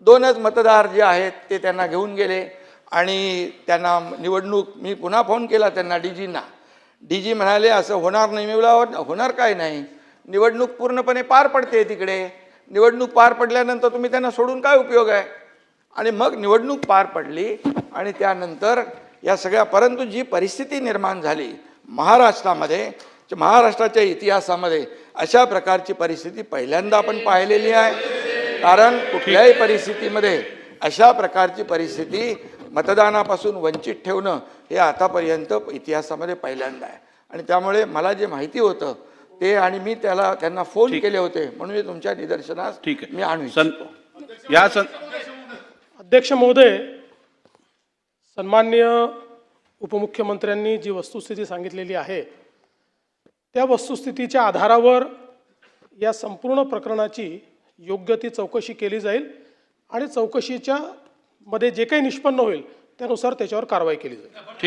2च मतदार जे आहेत ते त्यांना घेऊन गेले आणि त्यांना निवडणूक मी पुन्हा फोन केला त्यांना डीजींना. डीजी म्हणाले असं होणार नाही. मी बोलला होणार काय नाही, निवडणूक पूर्णपणे पार पडते तिकडे, निवडणूक पार पडल्यानंतर तुम्ही त्यांना सोडून काय उपयोग आहे. आणि मग निवडणूक पार पडली आणि त्यानंतर या सगळ्या, परंतु जी परिस्थिती निर्माण झाली महाराष्ट्रामध्ये, महाराष्ट्राच्या इतिहासामध्ये अशा प्रकारची परिस्थिती पहिल्यांदा आपण पाहिलेली आहे. कारण कुठल्याही परिस्थितीमध्ये अशा प्रकारची परिस्थिती मतदानापासून वंचित ठेवणं हे आतापर्यंत इतिहासामध्ये पहिल्यांदा आहे. आणि त्यामुळे मला जे माहिती होतं ते, आणि मी त्यांना फोन केले होते म्हणून मी तुमच्या निदर्शनास मी आणू. अध्यक्ष महोदय, सन्माननीय उपमुख्यमंत्र्यांनी जी वस्तुस्थिती सांगितलेली आहे त्या वस्तुस्थितीच्या आधारावर या संपूर्ण प्रकरणाची योग्य ती चौकशी केली जाईल आणि चौकशीच्या मध्ये जे काही निष्पन्न होईल त्यानुसार त्याच्यावर कारवाई केली जाईल.